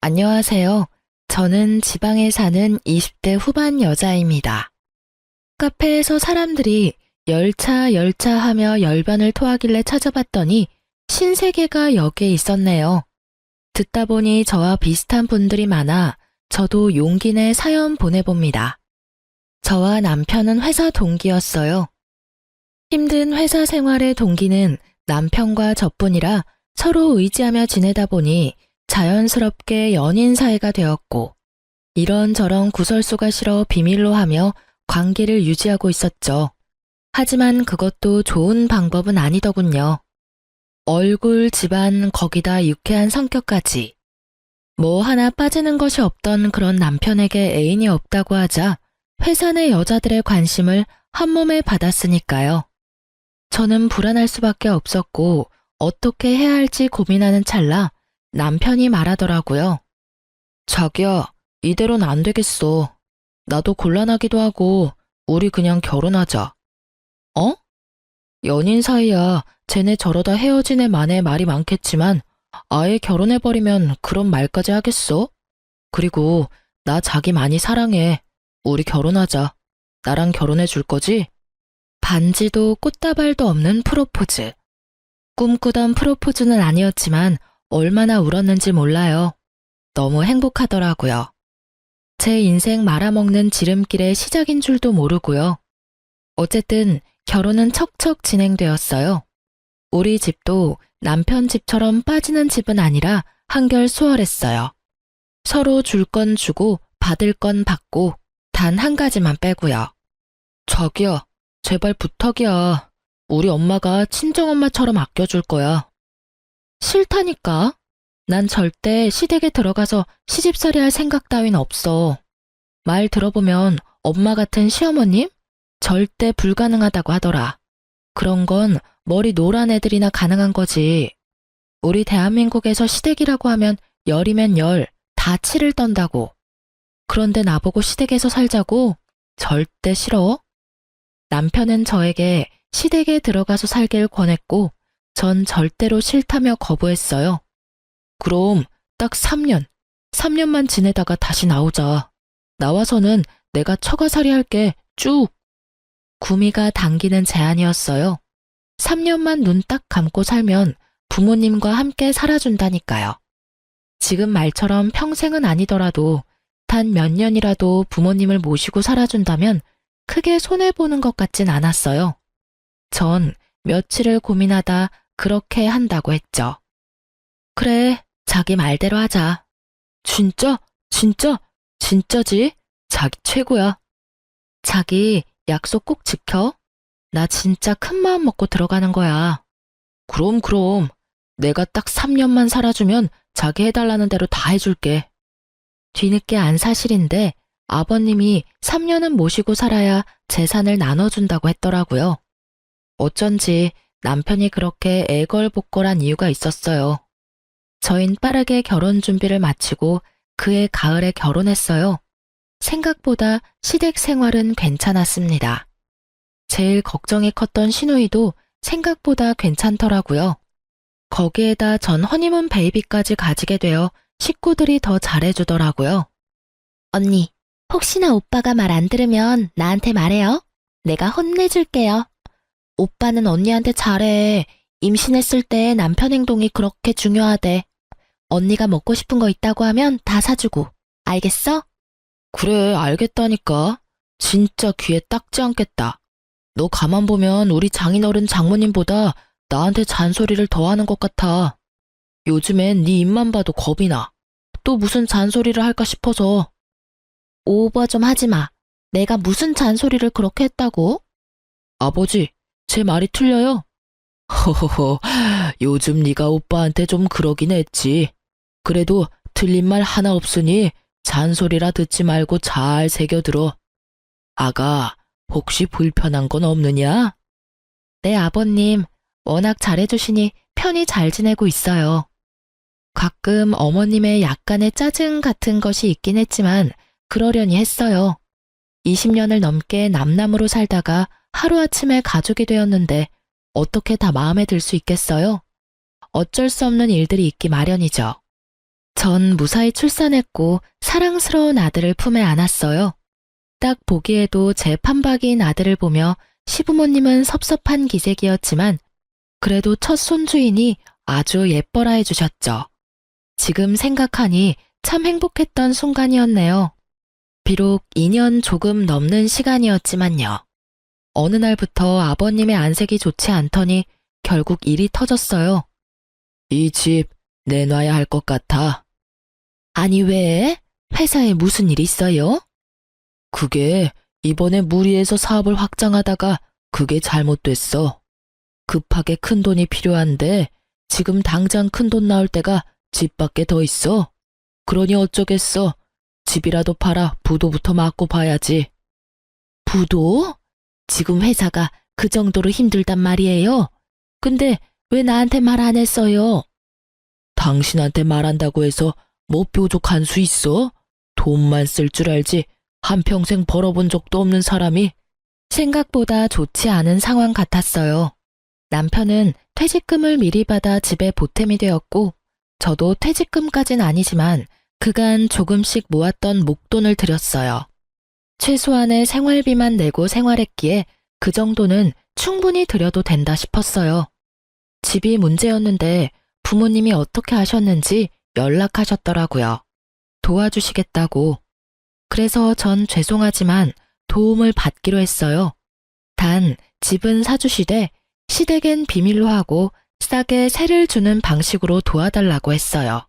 안녕하세요. 저는 지방에 사는 20대 후반 여자입니다. 카페에서 사람들이 열차 하며 열변을 토하길래 찾아봤더니 신세계가 여기에 있었네요. 듣다 보니 저와 비슷한 분들이 많아 저도 용기 내 사연 보내봅니다. 저와 남편은 회사 동기였어요. 힘든 회사 생활의 동기는 남편과 저뿐이라 서로 의지하며 지내다 보니 자연스럽게 연인 사이가 되었고 이런저런 구설수가 싫어 비밀로 하며 관계를 유지하고 있었죠. 하지만 그것도 좋은 방법은 아니더군요. 얼굴, 집안, 거기다 유쾌한 성격까지. 뭐 하나 빠지는 것이 없던 그런 남편에게 애인이 없다고 하자 회사 내 여자들의 관심을 한몸에 받았으니까요. 저는 불안할 수밖에 없었고 어떻게 해야 할지 고민하는 찰나 남편이 말하더라고요. 자기야, 이대로는 안 되겠어. 나도 곤란하기도 하고 우리 그냥 결혼하자. 어? 연인 사이야. 쟤네 저러다 헤어진 애 만에 말이 많겠지만 아예 결혼해버리면 그런 말까지 하겠어? 그리고 나 자기 많이 사랑해. 우리 결혼하자. 나랑 결혼해 줄 거지? 반지도 꽃다발도 없는 프로포즈. 꿈꾸던 프로포즈는 아니었지만 얼마나 울었는지 몰라요. 너무 행복하더라고요. 제 인생 말아먹는 지름길의 시작인 줄도 모르고요. 어쨌든 결혼은 척척 진행되었어요. 우리 집도 남편 집처럼 빠지는 집은 아니라 한결 수월했어요. 서로 줄 건 주고 받을 건 받고 단 한 가지만 빼고요. 자기야, 제발 부탁이야. 우리 엄마가 친정엄마처럼 아껴줄 거야. 싫다니까. 난 절대 시댁에 들어가서 시집살이 할 생각 따윈 없어. 말 들어보면 엄마 같은 시어머님? 절대 불가능하다고 하더라. 그런 건 머리 노란 애들이나 가능한 거지. 우리 대한민국에서 시댁이라고 하면 열이면 열, 다 치를 떤다고. 그런데 나보고 시댁에서 살자고? 절대 싫어. 남편은 저에게 시댁에 들어가서 살길 권했고 전 절대로 싫다며 거부했어요. 그럼 딱 3년만 지내다가 다시 나오자. 나와서는 내가 처가살이 할게, 쭉. 구미가 당기는 제안이었어요. 3년만 눈 딱 감고 살면 부모님과 함께 살아준다니까요. 지금 말처럼 평생은 아니더라도 단 몇 년이라도 부모님을 모시고 살아준다면 크게 손해보는 것 같진 않았어요. 전 며칠을 고민하다 그렇게 한다고 했죠. 그래, 자기 말대로 하자. 진짜? 진짜지? 자기 최고야. 자기 약속 꼭 지켜. 나 진짜 큰 마음 먹고 들어가는 거야. 그럼. 내가 딱 3년만 살아주면 자기 해달라는 대로 다 해줄게. 뒤늦게 안 사실인데 아버님이 3년은 모시고 살아야 재산을 나눠준다고 했더라고요. 어쩐지 남편이 그렇게 애걸복걸한 이유가 있었어요. 저흰 빠르게 결혼 준비를 마치고 그해 가을에 결혼했어요. 생각보다 시댁 생활은 괜찮았습니다. 제일 걱정이 컸던 시누이도 생각보다 괜찮더라고요. 거기에다 전 허니문 베이비까지 가지게 되어 식구들이 더 잘해주더라고요. 언니, 혹시나 오빠가 말 안 들으면 나한테 말해요. 내가 혼내줄게요. 오빠는 언니한테 잘해. 임신했을 때 남편 행동이 그렇게 중요하대. 언니가 먹고 싶은 거 있다고 하면 다 사주고. 알겠어? 그래, 알겠다니까. 진짜 귀에 딱지 않겠다. 너 가만 보면 우리 장인어른 장모님보다 나한테 잔소리를 더 하는 것 같아. 요즘엔 네 입만 봐도 겁이 나. 또 무슨 잔소리를 할까 싶어서. 오버 좀 하지 마. 내가 무슨 잔소리를 그렇게 했다고? 아버지, 제 말이 틀려요? 허허허, 요즘 네가 오빠한테 좀 그러긴 했지. 그래도 틀린 말 하나 없으니 잔소리라 듣지 말고 잘 새겨들어. 아가, 혹시 불편한 건 없느냐? 네, 아버님. 워낙 잘해주시니 편히 잘 지내고 있어요. 가끔 어머님의 약간의 짜증 같은 것이 있긴 했지만 그러려니 했어요. 20년을 넘게 남남으로 살다가 하루아침에 가족이 되었는데 어떻게 다 마음에 들 수 있겠어요? 어쩔 수 없는 일들이 있기 마련이죠. 전 무사히 출산했고 사랑스러운 아들을 품에 안았어요. 딱 보기에도 제 판박이인 아들을 보며 시부모님은 섭섭한 기색이었지만 그래도 첫 손주이니 아주 예뻐라 해주셨죠. 지금 생각하니 참 행복했던 순간이었네요. 비록 2년 조금 넘는 시간이었지만요. 어느 날부터 아버님의 안색이 좋지 않더니 결국 일이 터졌어요. 이 집 내놔야 할 것 같아. 아니 왜? 회사에 무슨 일 있어요? 그게 이번에 무리해서 사업을 확장하다가 그게 잘못됐어. 급하게 큰 돈이 필요한데 지금 당장 큰 돈 나올 때가 집밖에 더 있어. 그러니 어쩌겠어. 집이라도 팔아 부도부터 맞고 봐야지. 부도? 지금 회사가 그 정도로 힘들단 말이에요. 근데 왜 나한테 말 안 했어요? 당신한테 말한다고 해서 뭐 뾰족 한 수 있어? 돈만 쓸 줄 알지 한평생 벌어본 적도 없는 사람이. 생각보다 좋지 않은 상황 같았어요. 남편은 퇴직금을 미리 받아 집에 보탬이 되었고 저도 퇴직금까진 아니지만 그간 조금씩 모았던 목돈을 들였어요. 최소한의 생활비만 내고 생활했기에 그 정도는 충분히 들여도 된다 싶었어요. 집이 문제였는데 부모님이 어떻게 하셨는지 연락하셨더라고요. 도와주시겠다고. 그래서 전 죄송하지만 도움을 받기로 했어요. 단 집은 사주시되 시댁엔 비밀로 하고 싸게 세를 주는 방식으로 도와달라고 했어요.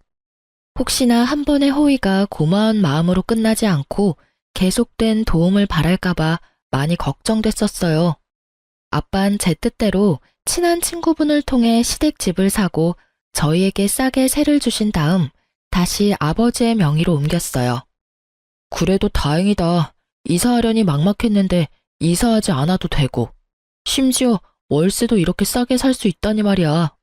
혹시나 한 번의 호의가 고마운 마음으로 끝나지 않고 계속된 도움을 바랄까봐 많이 걱정됐었어요. 아빤 제 뜻대로 친한 친구분을 통해 시댁집을 사고 저희에게 싸게 세를 주신 다음 다시 아버지의 명의로 옮겼어요. 그래도 다행이다. 이사하려니 막막했는데 이사하지 않아도 되고 심지어 월세도 이렇게 싸게 살 수 있다니 말이야.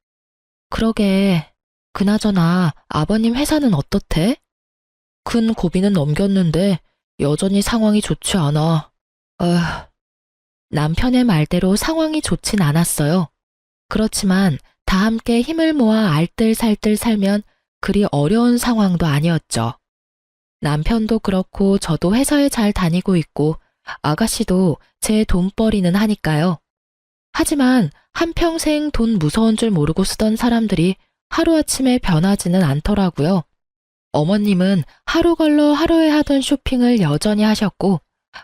그러게. 그나저나 아버님 회사는 어떻대? 큰 고비는 넘겼는데 여전히 상황이 좋지 않아. 남편의 말대로 상황이 좋진 않았어요. 그렇지만 다 함께 힘을 모아 알뜰살뜰 살면 그리 어려운 상황도 아니었죠. 남편도 그렇고 저도 회사에 잘 다니고 있고 아가씨도 제 돈벌이는 하니까요. 하지만 한평생 돈 무서운 줄 모르고 쓰던 사람들이 하루아침에 변하지는 않더라고요. 어머님은 하루 걸러 하루에 하던 쇼핑을 여전히 하셨고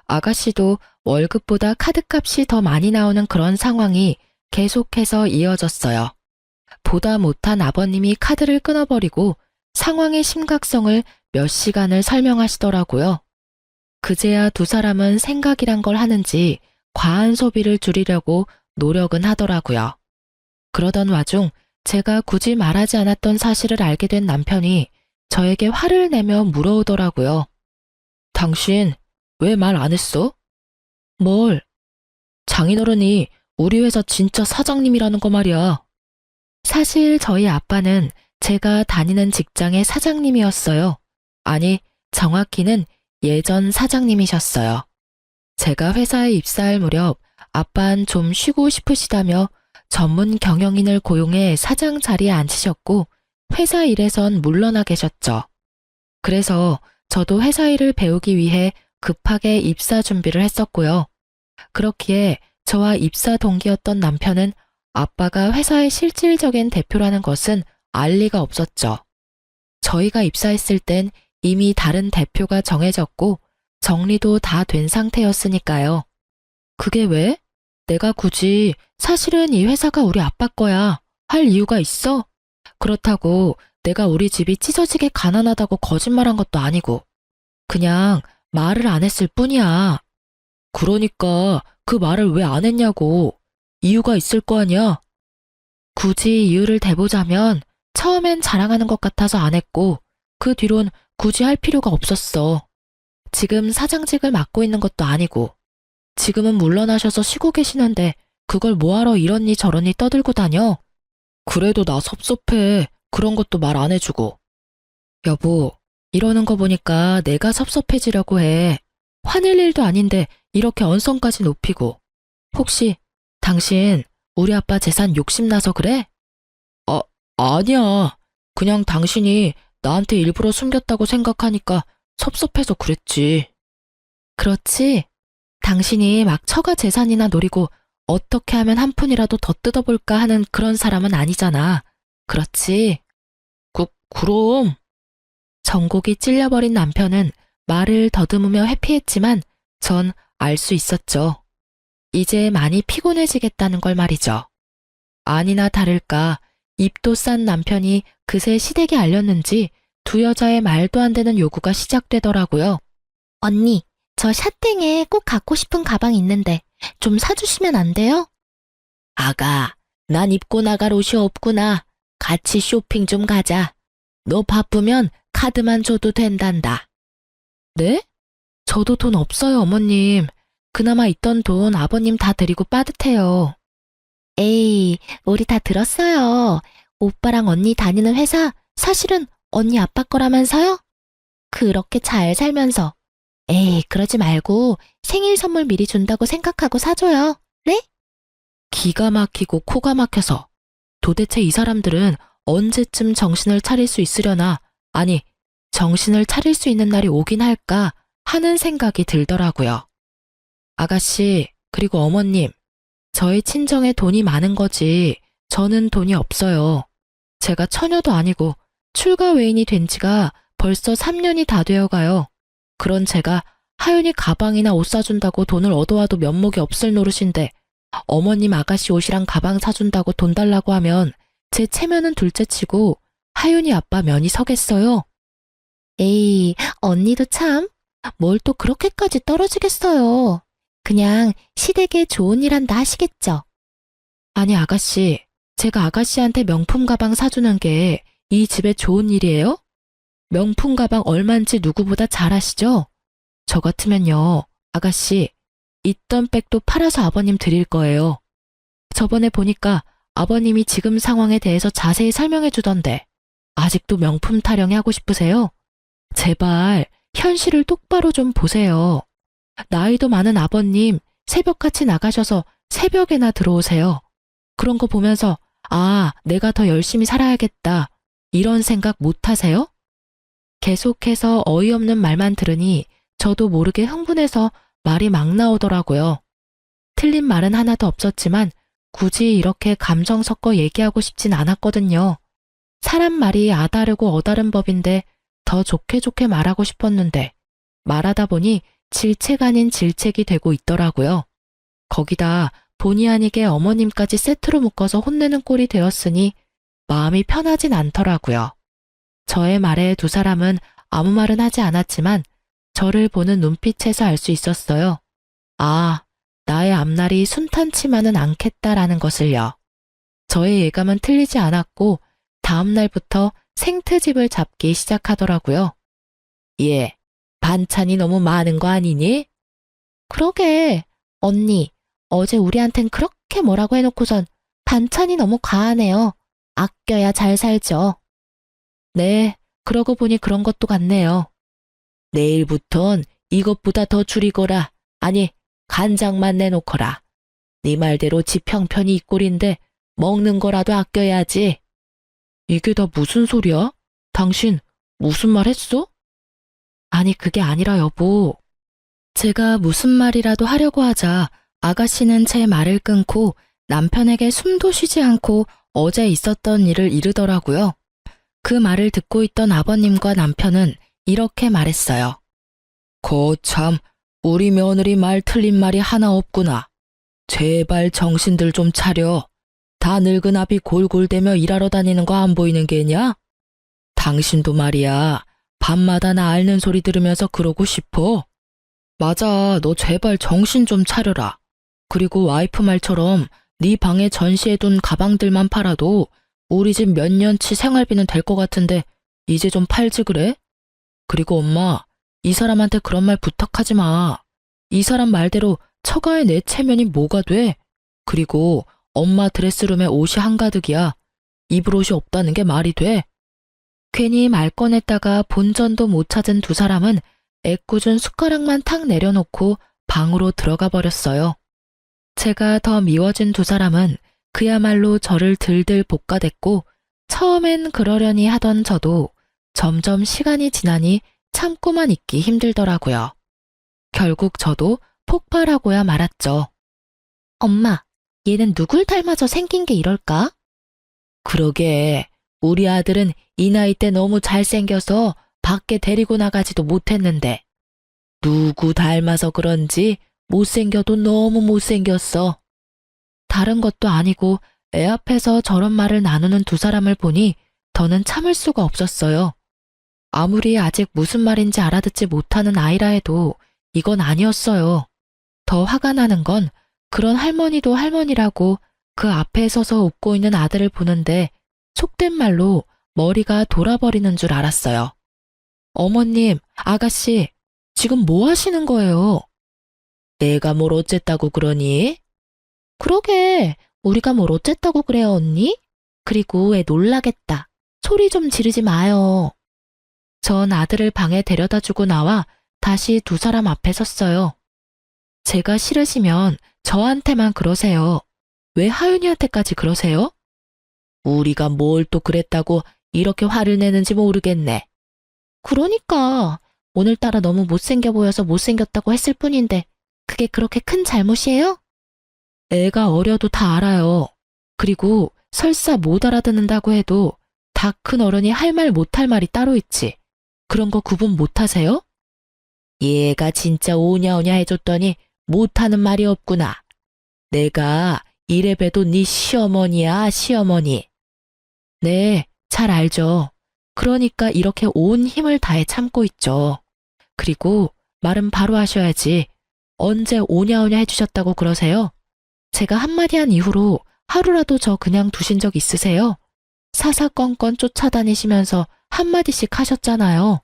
아가씨도 월급보다 카드값이 더 많이 나오는 그런 상황이 계속해서 이어졌어요. 보다 못한 아버님이 카드를 끊어버리고 상황의 심각성을 몇 시간을 설명하시더라고요. 그제야 두 사람은 생각이란 걸 하는지 과한 소비를 줄이려고 노력은 하더라고요. 그러던 와중 제가 굳이 말하지 않았던 사실을 알게 된 남편이 저에게 화를 내며 물어오더라고요. 당신 왜 말 안 했어? 뭘? 장인어른이 우리 회사 진짜 사장님이라는 거 말이야. 사실 저희 아빠는 제가 다니는 직장의 사장님이었어요. 아니, 정확히는 예전 사장님이셨어요. 제가 회사에 입사할 무렵 아빠는 좀 쉬고 싶으시다며 전문 경영인을 고용해 사장 자리에 앉히셨고 회사 일에선 물러나 계셨죠. 그래서 저도 회사 일을 배우기 위해 급하게 입사 준비를 했었고요. 그렇기에 저와 입사 동기였던 남편은 아빠가 회사의 실질적인 대표라는 것은 알 리가 없었죠. 저희가 입사했을 땐 이미 다른 대표가 정해졌고 정리도 다 된 상태였으니까요. 그게 왜? 내가 굳이 사실은 이 회사가 우리 아빠 거야 할 이유가 있어? 그렇다고 내가 우리 집이 찢어지게 가난하다고 거짓말한 것도 아니고 그냥 말을 안 했을 뿐이야. 그러니까 그 말을 왜 안 했냐고. 이유가 있을 거 아니야. 굳이 이유를 대보자면 처음엔 자랑하는 것 같아서 안 했고 그 뒤론 굳이 할 필요가 없었어. 지금 사장직을 맡고 있는 것도 아니고 지금은 물러나셔서 쉬고 계시는데 그걸 뭐하러 이러니 저러니 떠들고 다녀? 그래도 나 섭섭해. 그런 것도 말 안 해주고. 여보, 이러는 거 보니까 내가 섭섭해지려고 해. 화낼 일도 아닌데 이렇게 언성까지 높이고. 혹시 당신 우리 아빠 재산 욕심나서 그래? 아니야. 그냥 당신이 나한테 일부러 숨겼다고 생각하니까 섭섭해서 그랬지. 그렇지. 당신이 막 처가 재산이나 노리고 어떻게 하면 한 푼이라도 더 뜯어볼까 하는 그런 사람은 아니잖아. 그렇지? 그럼. 정곡이 찔려버린 남편은 말을 더듬으며 회피했지만 전 알 수 있었죠. 이제 많이 피곤해지겠다는 걸 말이죠. 아니나 다를까 입도 싼 남편이 그새 시댁에 알렸는지 두 여자의 말도 안 되는 요구가 시작되더라고요. 언니, 저 샤땡에 꼭 갖고 싶은 가방 있는데 좀 사주시면 안 돼요? 아가, 난 입고 나갈 옷이 없구나. 같이 쇼핑 좀 가자. 너 바쁘면 카드만 줘도 된단다. 네? 저도 돈 없어요, 어머님. 그나마 있던 돈 아버님 다 드리고 빠듯해요. 에이, 우리 다 들었어요. 오빠랑 언니 다니는 회사 사실은 언니 아빠 거라면서요? 그렇게 잘 살면서. 에이, 그러지 말고 생일 선물 미리 준다고 생각하고 사줘요. 네? 기가 막히고 코가 막혀서 도대체 이 사람들은 언제쯤 정신을 차릴 수 있으려나, 아니, 정신을 차릴 수 있는 날이 오긴 할까 하는 생각이 들더라고요. 아가씨, 그리고 어머님, 저희 친정에 돈이 많은 거지 저는 돈이 없어요. 제가 처녀도 아니고 출가 외인이 된 지가 벌써 3년이 다 되어가요. 그런 제가 하윤이 가방이나 옷 사준다고 돈을 얻어와도 면목이 없을 노릇인데 어머님 아가씨 옷이랑 가방 사준다고 돈 달라고 하면 제 체면은 둘째치고 하윤이 아빠 면이 서겠어요. 에이, 언니도 참, 뭘 또 그렇게까지 떨어지겠어요. 그냥 시댁에 좋은 일 한다 하시겠죠. 아니 아가씨, 제가 아가씨한테 명품 가방 사주는 게 이 집에 좋은 일이에요? 명품 가방 얼만지 누구보다 잘 아시죠? 저 같으면요, 아가씨, 있던 백도 팔아서 아버님 드릴 거예요. 저번에 보니까 아버님이 지금 상황에 대해서 자세히 설명해 주던데 아직도 명품 타령이 하고 싶으세요? 제발 현실을 똑바로 좀 보세요. 나이도 많은 아버님 새벽같이 나가셔서 새벽에나 들어오세요. 그런 거 보면서 아, 내가 더 열심히 살아야겠다 이런 생각 못 하세요? 계속해서 어이없는 말만 들으니 저도 모르게 흥분해서 말이 막 나오더라고요. 틀린 말은 하나도 없었지만 굳이 이렇게 감정 섞어 얘기하고 싶진 않았거든요. 사람 말이 아다르고 어다른 법인데 더 좋게 좋게 말하고 싶었는데 말하다 보니 질책 아닌 질책이 되고 있더라고요. 거기다 본의 아니게 어머님까지 세트로 묶어서 혼내는 꼴이 되었으니 마음이 편하진 않더라고요. 저의 말에 두 사람은 아무 말은 하지 않았지만 저를 보는 눈빛에서 알 수 있었어요. 아, 나의 앞날이 순탄치만은 않겠다라는 것을요. 저의 예감은 틀리지 않았고 다음 날부터 생트집을 잡기 시작하더라고요. 예, 반찬이 너무 많은 거 아니니? 그러게, 언니, 어제 우리한텐 그렇게 뭐라고 해놓고선 반찬이 너무 과하네요. 아껴야 잘 살죠. 네, 그러고 보니 그런 것도 같네요. 내일부턴 이것보다 더 줄이거라. 아니, 간장만 내놓거라. 네 말대로 집 형편이 이 꼴인데 먹는 거라도 아껴야지. 이게 다 무슨 소리야? 당신 무슨 말 했어? 아니 그게 아니라 여보. 제가 무슨 말이라도 하려고 하자 아가씨는 제 말을 끊고 남편에게 숨도 쉬지 않고 어제 있었던 일을 이르더라고요. 그 말을 듣고 있던 아버님과 남편은 이렇게 말했어요. 거참, 우리 며느리 말 틀린 말이 하나 없구나. 제발 정신들 좀 차려. 다 늙은 아비 골골대며 일하러 다니는 거 안 보이는 게냐? 당신도 말이야. 밤마다 나 앓는 소리 들으면서 그러고 싶어. 맞아, 너 제발 정신 좀 차려라. 그리고 와이프 말처럼 네 방에 전시해둔 가방들만 팔아도 우리 집 몇 년치 생활비는 될 것 같은데 이제 좀 팔지 그래? 그리고 엄마, 이 사람한테 그런 말 부탁하지 마. 이 사람 말대로 처가의 내 체면이 뭐가 돼? 그리고 엄마 드레스룸에 옷이 한가득이야. 입을 옷이 없다는 게 말이 돼? 괜히 말 꺼냈다가 본전도 못 찾은 두 사람은 애꿎은 숟가락만 탁 내려놓고 방으로 들어가 버렸어요. 제가 더 미워진 두 사람은 그야말로 저를 들들 볶아댔고 처음엔 그러려니 하던 저도 점점 시간이 지나니 참고만 있기 힘들더라고요. 결국 저도 폭발하고야 말았죠. 엄마, 얘는 누굴 닮아서 생긴 게 이럴까? 그러게, 우리 아들은 이 나이 때 너무 잘생겨서 밖에 데리고 나가지도 못했는데 누구 닮아서 그런지 못생겨도 너무 못생겼어. 다른 것도 아니고 애 앞에서 저런 말을 나누는 두 사람을 보니 더는 참을 수가 없었어요. 아무리 아직 무슨 말인지 알아듣지 못하는 아이라 해도 이건 아니었어요. 더 화가 나는 건 그런 할머니도 할머니라고 그 앞에 서서 웃고 있는 아들을 보는데 속된 말로 머리가 돌아버리는 줄 알았어요. 어머님, 아가씨, 지금 뭐 하시는 거예요? 내가 뭘 어쨌다고 그러니? 그러게, 우리가 뭘 어쨌다고 그래요, 언니? 그리고 애 놀라겠다. 소리 좀 지르지 마요. 전 아들을 방에 데려다 주고 나와 다시 두 사람 앞에 섰어요. 제가 싫으시면 저한테만 그러세요. 왜 하윤이한테까지 그러세요? 우리가 뭘 또 그랬다고 이렇게 화를 내는지 모르겠네. 그러니까 오늘따라 너무 못생겨 보여서 못생겼다고 했을 뿐인데 그게 그렇게 큰 잘못이에요? 애가 어려도 다 알아요. 그리고 설사 못 알아듣는다고 해도 다 큰 어른이 할 말 못할 말이 따로 있지. 그런 거 구분 못하세요? 얘가 진짜 오냐오냐 해줬더니 못하는 말이 없구나. 내가 이래봬도 네 시어머니야, 시어머니. 네, 잘 알죠. 그러니까 이렇게 온 힘을 다해 참고 있죠. 그리고 말은 바로 하셔야지. 언제 오냐오냐 해주셨다고 그러세요? 제가 한마디 한 이후로 하루라도 저 그냥 두신 적 있으세요? 사사건건 쫓아다니시면서 한마디씩 하셨잖아요.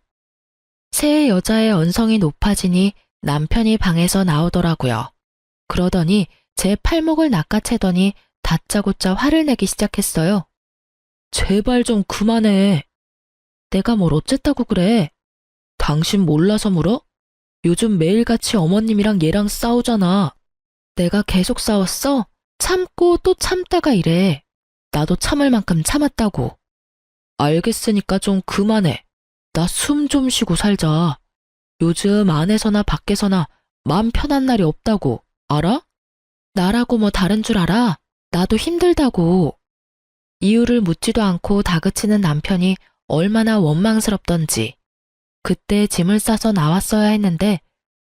새 여자의 언성이 높아지니 남편이 방에서 나오더라고요. 그러더니 제 팔목을 낚아채더니 다짜고짜 화를 내기 시작했어요. 제발 좀 그만해. 내가 뭘 어쨌다고 그래? 당신 몰라서 물어? 요즘 매일같이 어머님이랑 얘랑 싸우잖아. 내가 계속 싸웠어? 참고 또 참다가 이래. 나도 참을 만큼 참았다고. 알겠으니까 좀 그만해. 나 숨 좀 쉬고 살자. 요즘 안에서나 밖에서나 마음 편한 날이 없다고. 알아? 나라고 뭐 다른 줄 알아? 나도 힘들다고. 이유를 묻지도 않고 다그치는 남편이 얼마나 원망스럽던지. 그때 짐을 싸서 나왔어야 했는데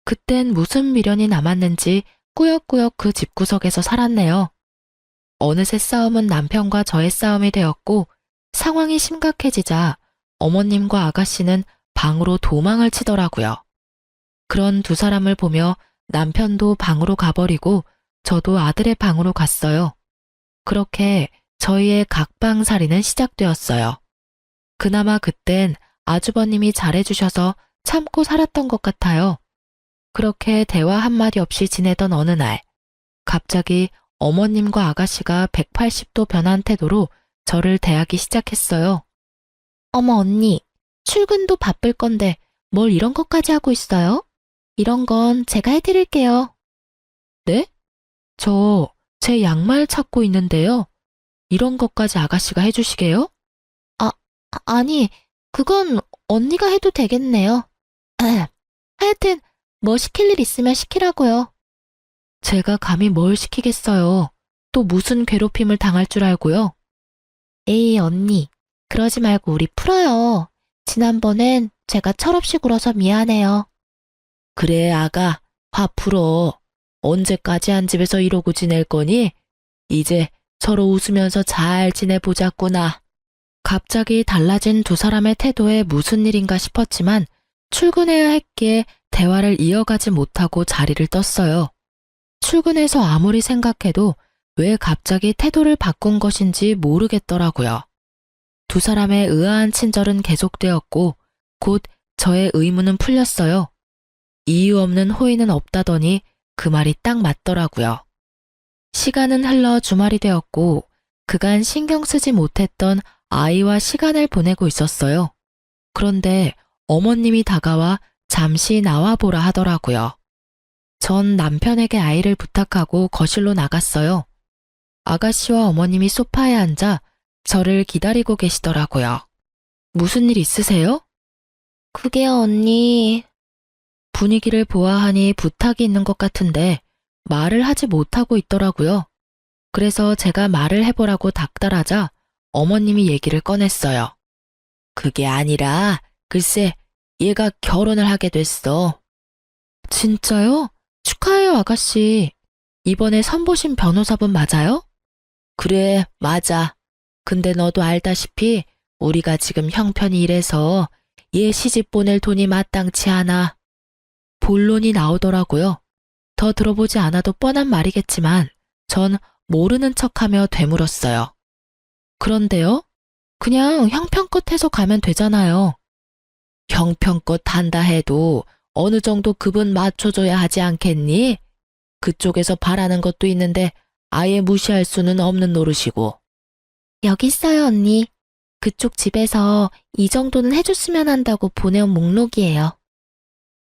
그땐 무슨 미련이 남았는지 꾸역꾸역 그 집구석에서 살았네요. 어느새 싸움은 남편과 저의 싸움이 되었고 상황이 심각해지자 어머님과 아가씨는 방으로 도망을 치더라고요. 그런 두 사람을 보며 남편도 방으로 가버리고 저도 아들의 방으로 갔어요. 그렇게 저희의 각방살이는 시작되었어요. 그나마 그땐 아주버님이 잘해주셔서 참고 살았던 것 같아요. 그렇게 대화 한마디 없이 지내던 어느 날, 갑자기 어머님과 아가씨가 180도 변한 태도로 저를 대하기 시작했어요. 어머 언니, 출근도 바쁠 건데 뭘 이런 것까지 하고 있어요? 이런 건 제가 해드릴게요. 네? 저 제 양말 찾고 있는데요. 이런 것까지 아가씨가 해주시게요? 아니, 그건 언니가 해도 되겠네요. 하여튼 뭐 시킬 일 있으면 시키라고요. 제가 감히 뭘 시키겠어요. 또 무슨 괴롭힘을 당할 줄 알고요. 에이 언니, 그러지 말고 우리 풀어요. 지난번엔 제가 철없이 굴어서 미안해요. 그래 아가, 화 풀어. 언제까지 한 집에서 이러고 지낼 거니? 이제 서로 웃으면서 잘 지내보자꾸나. 갑자기 달라진 두 사람의 태도에 무슨 일인가 싶었지만 출근해야 했기에 대화를 이어가지 못하고 자리를 떴어요. 출근해서 아무리 생각해도 왜 갑자기 태도를 바꾼 것인지 모르겠더라고요. 두 사람의 의아한 친절은 계속되었고 곧 저의 의문은 풀렸어요. 이유 없는 호의는 없다더니 그 말이 딱 맞더라고요. 시간은 흘러 주말이 되었고 그간 신경 쓰지 못했던 아이와 시간을 보내고 있었어요. 그런데 어머님이 다가와 잠시 나와보라 하더라고요. 전 남편에게 아이를 부탁하고 거실로 나갔어요. 아가씨와 어머님이 소파에 앉아 저를 기다리고 계시더라고요. 무슨 일 있으세요? 그게요, 언니. 분위기를 보아하니 부탁이 있는 것 같은데 말을 하지 못하고 있더라고요. 그래서 제가 말을 해보라고 닥달하자 어머님이 얘기를 꺼냈어요. 그게 아니라 글쎄 얘가 결혼을 하게 됐어. 진짜요? 축하해요, 아가씨. 이번에 선보신 변호사분 맞아요? 그래, 맞아. 근데 너도 알다시피 우리가 지금 형편이 이래서 얘 시집 보낼 돈이 마땅치 않아. 본론이 나오더라고요. 더 들어보지 않아도 뻔한 말이겠지만 전 모르는 척하며 되물었어요. 그런데요? 그냥 형편껏 해서 가면 되잖아요. 형편껏 한다 해도 어느 정도 급은 맞춰줘야 하지 않겠니? 그쪽에서 바라는 것도 있는데 아예 무시할 수는 없는 노릇이고. 여기 있어요, 언니. 그쪽 집에서 이 정도는 해줬으면 한다고 보내온 목록이에요.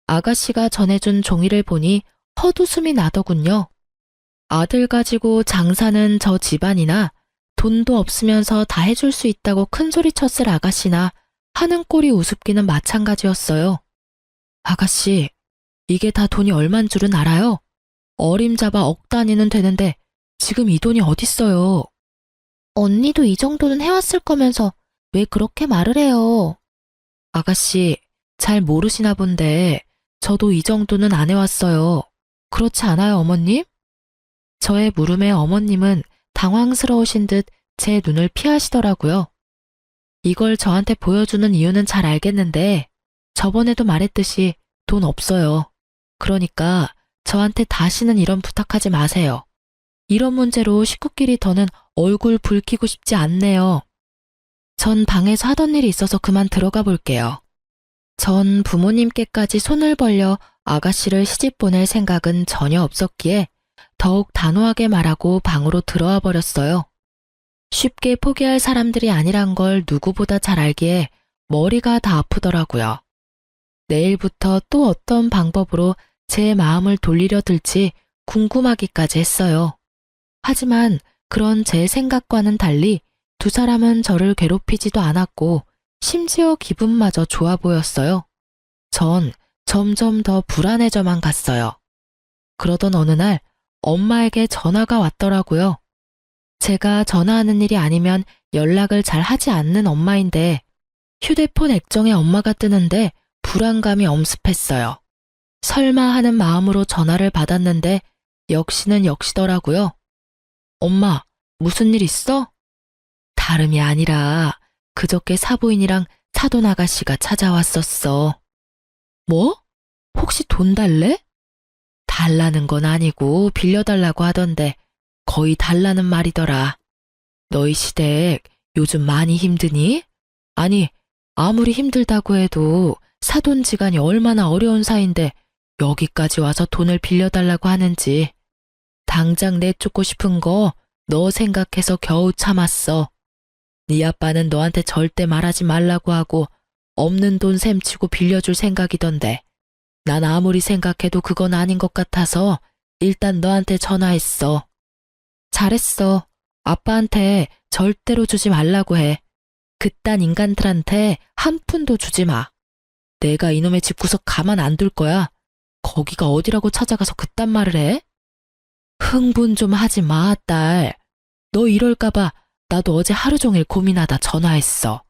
아가씨가 전해준 종이를 보니 헛웃음이 나더군요. 아들 가지고 장사는 저 집안이나 돈도 없으면서 다 해줄 수 있다고 큰소리 쳤을 아가씨나 하는 꼴이 우습기는 마찬가지였어요. 아가씨, 이게 다 돈이 얼만 줄은 알아요? 어림잡아 억 단위는 되는데 지금 이 돈이 어딨어요? 언니도 이 정도는 해왔을 거면서 왜 그렇게 말을 해요? 아가씨, 잘 모르시나 본데 저도 이 정도는 안 해왔어요. 그렇지 않아요, 어머님? 저의 물음에 어머님은 당황스러우신 듯 제 눈을 피하시더라고요. 이걸 저한테 보여주는 이유는 잘 알겠는데 저번에도 말했듯이 돈 없어요. 그러니까 저한테 다시는 이런 부탁하지 마세요. 이런 문제로 식구끼리 더는 얼굴 붉히고 싶지 않네요. 전 방에서 하던 일이 있어서 그만 들어가 볼게요. 전 부모님께까지 손을 벌려 아가씨를 시집 보낼 생각은 전혀 없었기에 더욱 단호하게 말하고 방으로 들어와 버렸어요. 쉽게 포기할 사람들이 아니란 걸 누구보다 잘 알기에 머리가 다 아프더라고요. 내일부터 또 어떤 방법으로 제 마음을 돌리려 들지 궁금하기까지 했어요. 하지만 그런 제 생각과는 달리 두 사람은 저를 괴롭히지도 않았고 심지어 기분마저 좋아 보였어요. 전 점점 더 불안해져만 갔어요. 그러던 어느 날 엄마에게 전화가 왔더라고요. 제가 전화하는 일이 아니면 연락을 잘 하지 않는 엄마인데 휴대폰 액정에 엄마가 뜨는데 불안감이 엄습했어요. 설마 하는 마음으로 전화를 받았는데 역시는 역시더라고요. 엄마, 무슨 일 있어? 다름이 아니라 그저께 사부인이랑 사돈 아가씨가 찾아왔었어. 뭐? 혹시 돈 달래? 달라는 건 아니고 빌려달라고 하던데 거의 달라는 말이더라. 너희 시댁 요즘 많이 힘드니? 아니, 아무리 힘들다고 해도 사돈지간이 얼마나 어려운 사이인데 여기까지 와서 돈을 빌려달라고 하는지. 당장 내쫓고 싶은 거 너 생각해서 겨우 참았어. 네 아빠는 너한테 절대 말하지 말라고 하고 없는 돈 셈치고 빌려줄 생각이던데 난 아무리 생각해도 그건 아닌 것 같아서 일단 너한테 전화했어. 잘했어. 아빠한테 절대로 주지 말라고 해. 그딴 인간들한테 한 푼도 주지 마. 내가 이놈의 집구석 가만 안 둘 거야. 거기가 어디라고 찾아가서 그딴 말을 해? 흥분 좀 하지 마, 딸. 너 이럴까봐 나도 어제 하루 종일 고민하다 전화했어.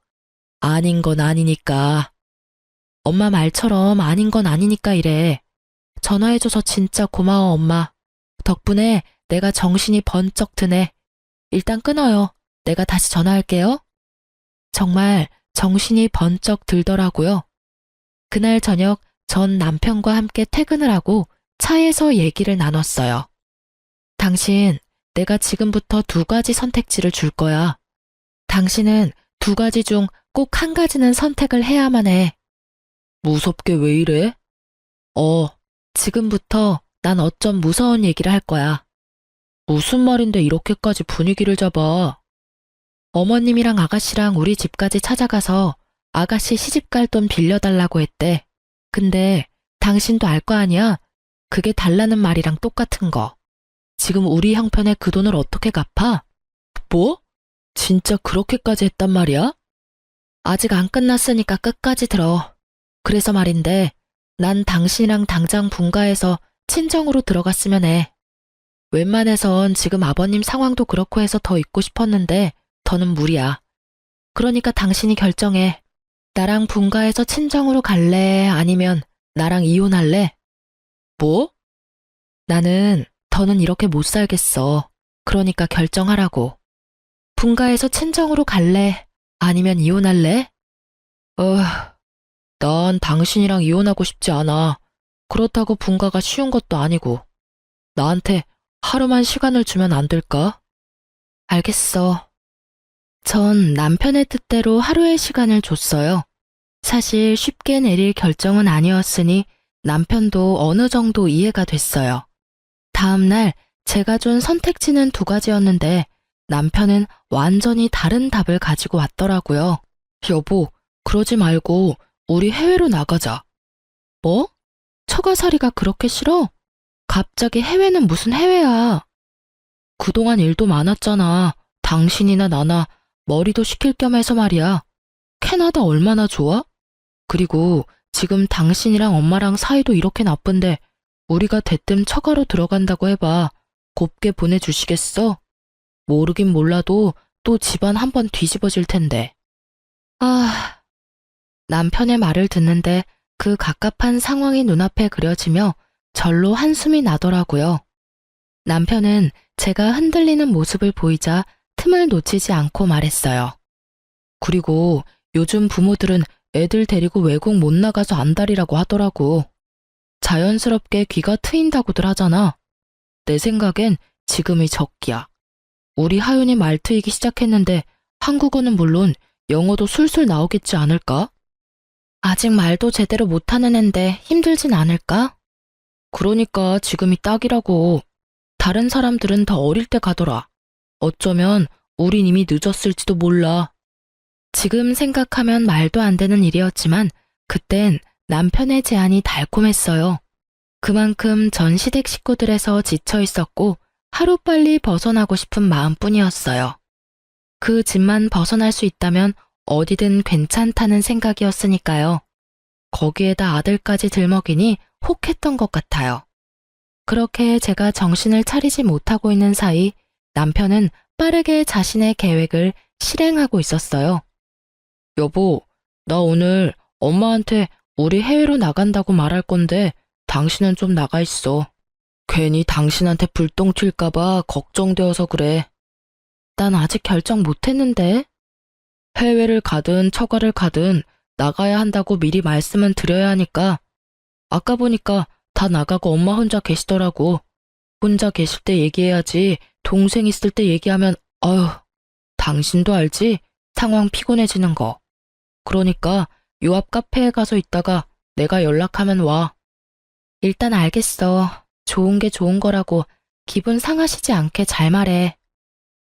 아닌 건 아니니까. 엄마 말처럼 아닌 건 아니니까 이래. 전화해줘서 진짜 고마워, 엄마. 덕분에 내가 정신이 번쩍 드네. 일단 끊어요. 내가 다시 전화할게요. 정말 정신이 번쩍 들더라고요. 그날 저녁 전 남편과 함께 퇴근을 하고 차에서 얘기를 나눴어요. 당신, 내가 지금부터 두 가지 선택지를 줄 거야. 당신은 두 가지 중 꼭 한 가지는 선택을 해야만 해. 무섭게 왜 이래? 지금부터 난 어쩜 무서운 얘기를 할 거야. 무슨 말인데 이렇게까지 분위기를 잡아? 어머님이랑 아가씨랑 우리 집까지 찾아가서 아가씨 시집갈 돈 빌려달라고 했대. 근데 당신도 알 거 아니야? 그게 달라는 말이랑 똑같은 거. 지금 우리 형편에 그 돈을 어떻게 갚아? 뭐? 진짜 그렇게까지 했단 말이야? 아직 안 끝났으니까 끝까지 들어. 그래서 말인데, 난 당신이랑 당장 분가해서 친정으로 들어갔으면 해. 웬만해선 지금 아버님 상황도 그렇고 해서 더 있고 싶었는데, 더는 무리야. 그러니까 당신이 결정해. 나랑 분가해서 친정으로 갈래? 아니면 나랑 이혼할래? 뭐? 나는 더는 이렇게 못 살겠어. 그러니까 결정하라고. 분가해서 친정으로 갈래? 아니면 이혼할래? 난 당신이랑 이혼하고 싶지 않아. 그렇다고 분가가 쉬운 것도 아니고. 나한테 하루만 시간을 주면 안 될까? 알겠어. 전 남편의 뜻대로 하루의 시간을 줬어요. 사실 쉽게 내릴 결정은 아니었으니 남편도 어느 정도 이해가 됐어요. 다음날 제가 준 선택지는 두 가지였는데 남편은 완전히 다른 답을 가지고 왔더라고요. 여보, 그러지 말고 우리 해외로 나가자. 뭐? 처가살이가 그렇게 싫어? 갑자기 해외는 무슨 해외야? 그동안 일도 많았잖아. 당신이나 나나 머리도 식힐 겸 해서 말이야. 캐나다 얼마나 좋아? 그리고 지금 당신이랑 엄마랑 사이도 이렇게 나쁜데 우리가 대뜸 처가로 들어간다고 해봐. 곱게 보내주시겠어? 모르긴 몰라도 또 집안 한번 뒤집어질 텐데. 남편의 말을 듣는데 그 갑갑한 상황이 눈앞에 그려지며 절로 한숨이 나더라고요. 남편은 제가 흔들리는 모습을 보이자 틈을 놓치지 않고 말했어요. 그리고 요즘 부모들은 애들 데리고 외국 못 나가서 안달이라고 하더라고. 자연스럽게 귀가 트인다고들 하잖아. 내 생각엔 지금이 적기야. 우리 하윤이 말 트이기 시작했는데 한국어는 물론 영어도 술술 나오겠지 않을까? 아직 말도 제대로 못하는 앤데 힘들진 않을까? 그러니까 지금이 딱이라고. 다른 사람들은 더 어릴 때 가더라. 어쩌면 우린 이미 늦었을지도 몰라. 지금 생각하면 말도 안 되는 일이었지만 그땐 남편의 제안이 달콤했어요. 그만큼 전 시댁 식구들에서 지쳐 있었고 하루빨리 벗어나고 싶은 마음뿐이었어요. 그 집만 벗어날 수 있다면 어디든 괜찮다는 생각이었으니까요. 거기에다 아들까지 들먹이니 혹했던 것 같아요. 그렇게 제가 정신을 차리지 못하고 있는 사이 남편은 빠르게 자신의 계획을 실행하고 있었어요. 여보, 나 오늘 엄마한테 우리 해외로 나간다고 말할 건데 당신은 좀 나가 있어. 괜히 당신한테 불똥 튈까봐 걱정되어서 그래. 난 아직 결정 못했는데. 해외를 가든 처가를 가든 나가야 한다고 미리 말씀은 드려야 하니까. 아까 보니까 다 나가고 엄마 혼자 계시더라고. 혼자 계실 때 얘기해야지 동생 있을 때 얘기하면 당신도 알지? 상황 피곤해지는 거. 그러니까 요 앞 카페에 가서 있다가 내가 연락하면 와. 일단 알겠어. 좋은 게 좋은 거라고 기분 상하시지 않게 잘 말해.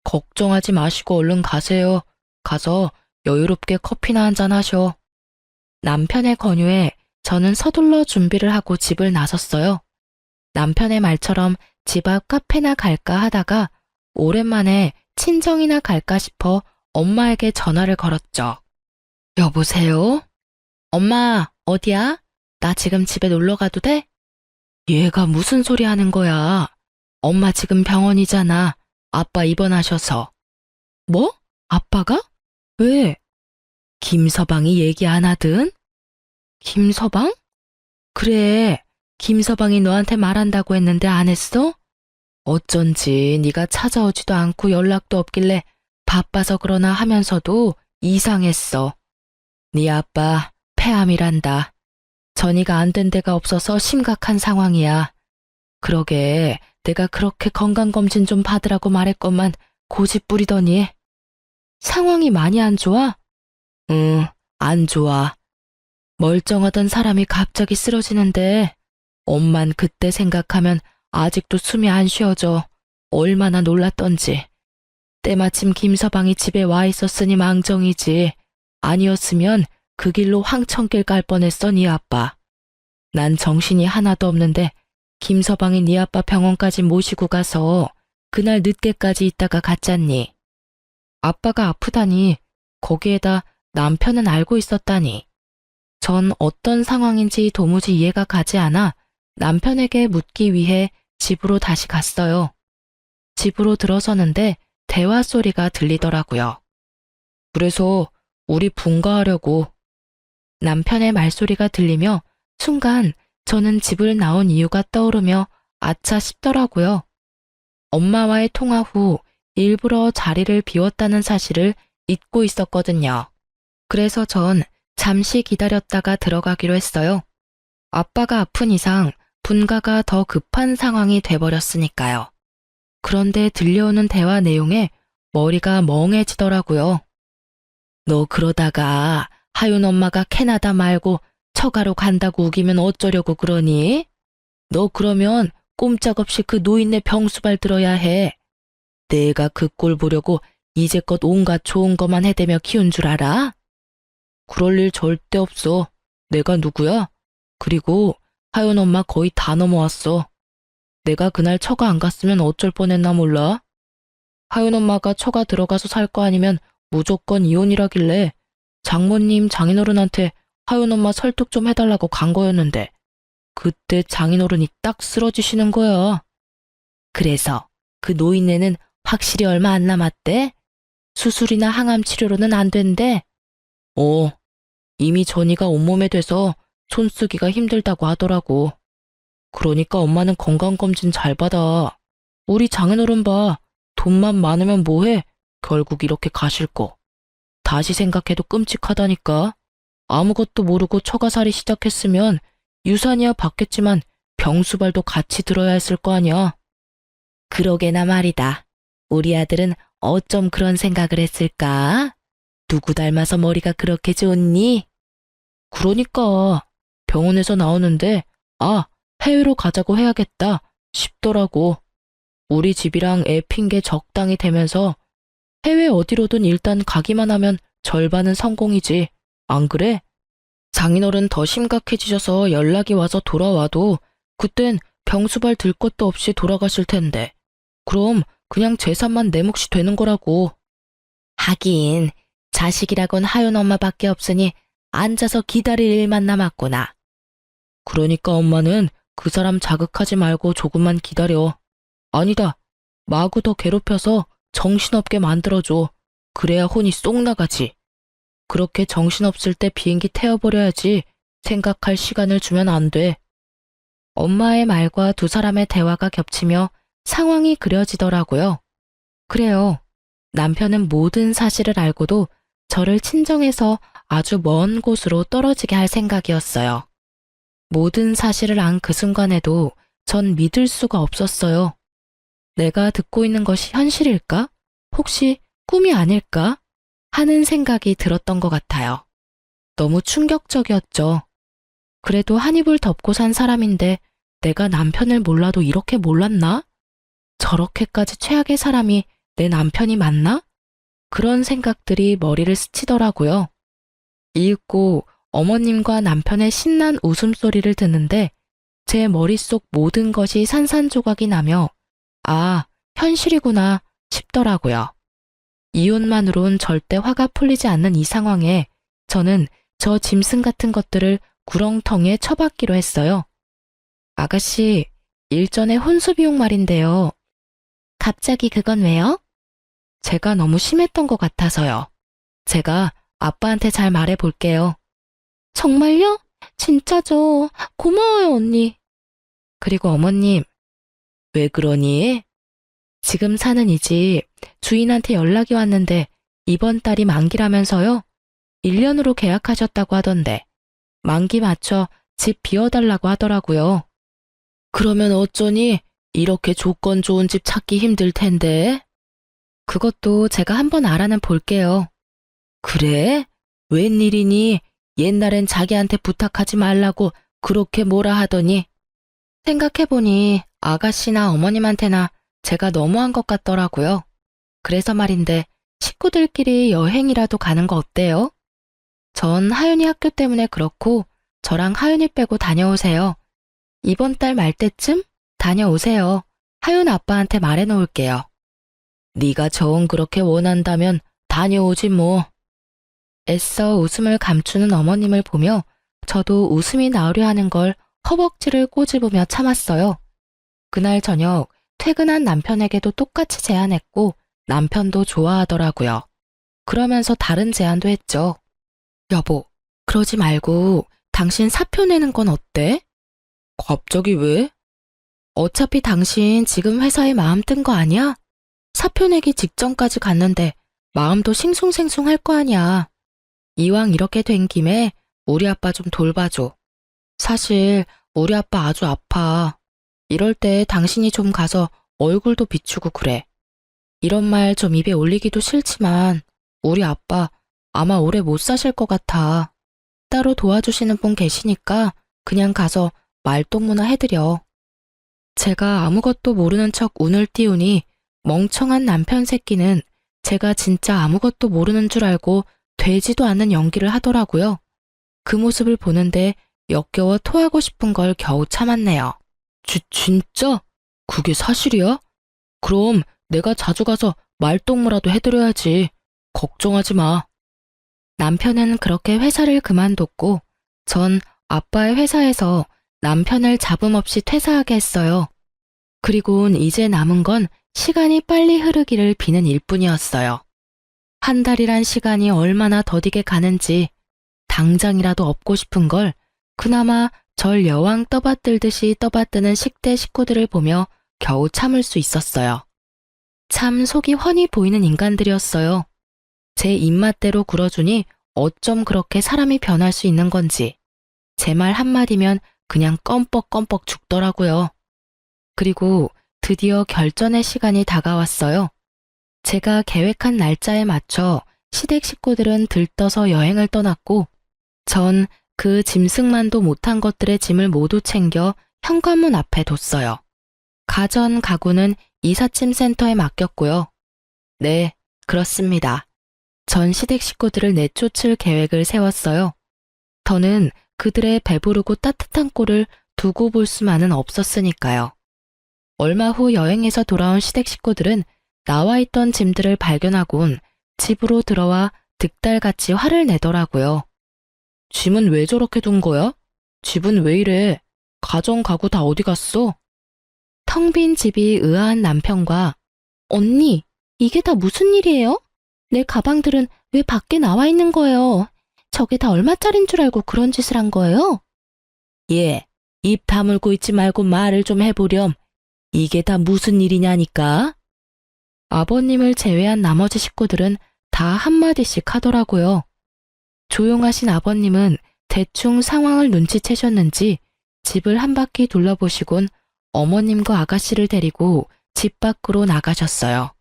걱정하지 마시고 얼른 가세요. 가서 여유롭게 커피나 한잔 하셔. 남편의 권유에 저는 서둘러 준비를 하고 집을 나섰어요. 남편의 말처럼 집 앞 카페나 갈까 하다가 오랜만에 친정이나 갈까 싶어 엄마에게 전화를 걸었죠. 여보세요? 엄마, 어디야? 나 지금 집에 놀러 가도 돼? 얘가 무슨 소리 하는 거야? 엄마 지금 병원이잖아. 아빠 입원하셔서. 뭐? 아빠가? 왜? 김서방이 얘기 안 하든? 김서방? 그래, 김서방이 너한테 말한다고 했는데 안 했어? 어쩐지 네가 찾아오지도 않고 연락도 없길래 바빠서 그러나 하면서도 이상했어. 네 아빠 폐암이란다. 전이가 안 된 데가 없어서 심각한 상황이야. 그러게 내가 그렇게 건강검진 좀 받으라고 말했건만 고집 부리더니. 상황이 많이 안 좋아? 응, 안 좋아. 멀쩡하던 사람이 갑자기 쓰러지는데 엄만 그때 생각하면 아직도 숨이 안 쉬어져. 얼마나 놀랐던지. 때마침 김서방이 집에 와 있었으니 망정이지. 아니었으면 그 길로 황천길 갈 뻔했어 네 아빠. 난 정신이 하나도 없는데 김서방이 네 아빠 병원까지 모시고 가서 그날 늦게까지 있다가 갔잖니. 아빠가 아프다니 거기에다 남편은 알고 있었다니. 전 어떤 상황인지 도무지 이해가 가지 않아 남편에게 묻기 위해 집으로 다시 갔어요. 집으로 들어서는데 대화 소리가 들리더라고요. 그래서 우리 분가하려고. 남편의 말소리가 들리며 순간 저는 집을 나온 이유가 떠오르며 아차 싶더라고요. 엄마와의 통화 후 일부러 자리를 비웠다는 사실을 잊고 있었거든요. 그래서 전 잠시 기다렸다가 들어가기로 했어요. 아빠가 아픈 이상 분가가 더 급한 상황이 돼버렸으니까요. 그런데 들려오는 대화 내용에 머리가 멍해지더라고요. 너 그러다가 하윤 엄마가 캐나다 말고 처가로 간다고 우기면 어쩌려고 그러니? 너 그러면 꼼짝없이 그 노인네 병수발 들어야 해. 내가 그 꼴 보려고 이제껏 온갖 좋은 것만 해대며 키운 줄 알아? 그럴 일 절대 없어. 내가 누구야? 그리고 하윤 엄마 거의 다 넘어왔어. 내가 그날 처가 안 갔으면 어쩔 뻔했나 몰라? 하윤 엄마가 처가 들어가서 살 거 아니면 무조건 이혼이라길래 장모님 장인어른한테 하윤 엄마 설득 좀 해달라고 간 거였는데 그때 장인어른이 딱 쓰러지시는 거야. 그래서 그 노인네는 확실히 얼마 안 남았대? 수술이나 항암 치료로는 안 된대? 이미 전이가 온몸에 돼서 손쓰기가 힘들다고 하더라고. 그러니까 엄마는 건강검진 잘 받아. 우리 장인어른 봐. 돈만 많으면 뭐해? 결국 이렇게 가실 거. 다시 생각해도 끔찍하다니까. 아무것도 모르고 처가살이 시작했으면 유산이야 받겠지만 병수발도 같이 들어야 했을 거 아니야. 그러게나 말이다. 우리 아들은 어쩜 그런 생각을 했을까? 누구 닮아서 머리가 그렇게 좋니? 그러니까 병원에서 나오는데 해외로 가자고 해야겠다 싶더라고. 우리 집이랑 애 핑계 적당히 대면서 해외 어디로든 일단 가기만 하면 절반은 성공이지. 안 그래? 장인어른 더 심각해지셔서 연락이 와서 돌아와도 그땐 병수발 들 것도 없이 돌아가실 텐데. 그럼 그냥 재산만 내 몫이 되는 거라고. 하긴 자식이라곤 하윤 엄마밖에 없으니 앉아서 기다릴 일만 남았구나. 그러니까 엄마는 그 사람 자극하지 말고 조금만 기다려. 아니다. 마구 더 괴롭혀서 정신없게 만들어줘. 그래야 혼이 쏙 나가지. 그렇게 정신없을 때 비행기 태워버려야지 생각할 시간을 주면 안 돼. 엄마의 말과 두 사람의 대화가 겹치며 상황이 그려지더라고요. 그래요. 남편은 모든 사실을 알고도 저를 친정에서 아주 먼 곳으로 떨어지게 할 생각이었어요. 모든 사실을 안 그 순간에도 전 믿을 수가 없었어요. 내가 듣고 있는 것이 현실일까? 혹시 꿈이 아닐까? 하는 생각이 들었던 것 같아요. 너무 충격적이었죠. 그래도 한 입을 덮고 산 사람인데 내가 남편을 몰라도 이렇게 몰랐나? 저렇게까지 최악의 사람이 내 남편이 맞나? 그런 생각들이 머리를 스치더라고요. 이윽고 어머님과 남편의 신난 웃음소리를 듣는데 제 머릿속 모든 것이 산산조각이 나며 현실이구나 싶더라고요. 이혼만으론 절대 화가 풀리지 않는 이 상황에 저는 저 짐승 같은 것들을 구렁텅이에 처박기로 했어요. 아가씨, 일전에 혼수 비용 말인데요. 갑자기 그건 왜요? 제가 너무 심했던 것 같아서요. 제가 아빠한테 잘 말해볼게요. 정말요? 진짜죠. 고마워요, 언니. 그리고 어머님, 왜 그러니? 지금 사는 이 집 주인한테 연락이 왔는데 이번 달이 만기라면서요? 1년으로 계약하셨다고 하던데 만기 맞춰 집 비워달라고 하더라고요. 그러면 어쩌니? 이렇게 조건 좋은 집 찾기 힘들 텐데. 그것도 제가 한번 알아는 볼게요. 그래? 웬일이니? 옛날엔 자기한테 부탁하지 말라고 그렇게 뭐라 하더니. 생각해보니 아가씨나 어머님한테나 제가 너무한 것 같더라고요. 그래서 말인데 식구들끼리 여행이라도 가는 거 어때요? 전 하윤이 학교 때문에 그렇고 저랑 하윤이 빼고 다녀오세요. 이번 달 말 때쯤 다녀오세요. 하윤 아빠한테 말해놓을게요. 네가 정 그렇게 원한다면 다녀오지 뭐. 애써 웃음을 감추는 어머님을 보며 저도 웃음이 나오려 하는 걸 허벅지를 꼬집으며 참았어요. 그날 저녁 퇴근한 남편에게도 똑같이 제안했고 남편도 좋아하더라고요. 그러면서 다른 제안도 했죠. 여보, 그러지 말고 당신 사표 내는 건 어때? 갑자기 왜? 어차피 당신 지금 회사에 마음 뜬 거 아니야? 사표 내기 직전까지 갔는데 마음도 싱숭생숭할 거 아니야. 이왕 이렇게 된 김에 우리 아빠 좀 돌봐줘. 사실 우리 아빠 아주 아파. 이럴 때 당신이 좀 가서 얼굴도 비추고 그래. 이런 말 좀 입에 올리기도 싫지만 우리 아빠 아마 오래 못 사실 것 같아. 따로 도와주시는 분 계시니까 그냥 가서 말동무나 해드려. 제가 아무것도 모르는 척 운을 띄우니 멍청한 남편 새끼는 제가 진짜 아무것도 모르는 줄 알고 되지도 않는 연기를 하더라고요. 그 모습을 보는데 역겨워 토하고 싶은 걸 겨우 참았네요. 진짜? 그게 사실이야? 그럼 내가 자주 가서 말동무라도 해드려야지. 걱정하지 마. 남편은 그렇게 회사를 그만뒀고 전 아빠의 회사에서 남편을 잡음 없이 퇴사하게 했어요. 그리고는 이제 남은 건 시간이 빨리 흐르기를 비는 일뿐이었어요. 한 달이란 시간이 얼마나 더디게 가는지 당장이라도 업고 싶은 걸 그나마 절 여왕 떠받들듯이 떠받드는 10대 식구들을 보며 겨우 참을 수 있었어요. 참 속이 훤히 보이는 인간들이었어요. 제 입맛대로 굴어주니 어쩜 그렇게 사람이 변할 수 있는 건지 제 말 한마디면 그냥 껌뻑껌뻑 죽더라고요. 그리고 드디어 결전의 시간이 다가왔어요. 제가 계획한 날짜에 맞춰 시댁 식구들은 들떠서 여행을 떠났고 전 그 짐승만도 못한 것들의 짐을 모두 챙겨 현관문 앞에 뒀어요. 가전 가구는 이삿짐 센터에 맡겼고요. 네, 그렇습니다. 전 시댁 식구들을 내쫓을 계획을 세웠어요. 더는 그들의 배부르고 따뜻한 꼴을 두고 볼 수만은 없었으니까요. 얼마 후 여행에서 돌아온 시댁 식구들은 나와 있던 짐들을 발견하곤 집으로 들어와 득달같이 화를 내더라고요. 짐은 왜 저렇게 둔 거야? 집은 왜 이래? 가전 가구 다 어디 갔어? 텅 빈 집이 의아한 남편과 언니, 이게 다 무슨 일이에요? 내 가방들은 왜 밖에 나와 있는 거예요? 저게 다 얼마짜린 줄 알고 그런 짓을 한 거예요? 예, 입 다물고 있지 말고 말을 좀 해보렴. 이게 다 무슨 일이냐니까? 아버님을 제외한 나머지 식구들은 다 한마디씩 하더라고요. 조용하신 아버님은 대충 상황을 눈치채셨는지 집을 한 바퀴 둘러보시곤 어머님과 아가씨를 데리고 집 밖으로 나가셨어요.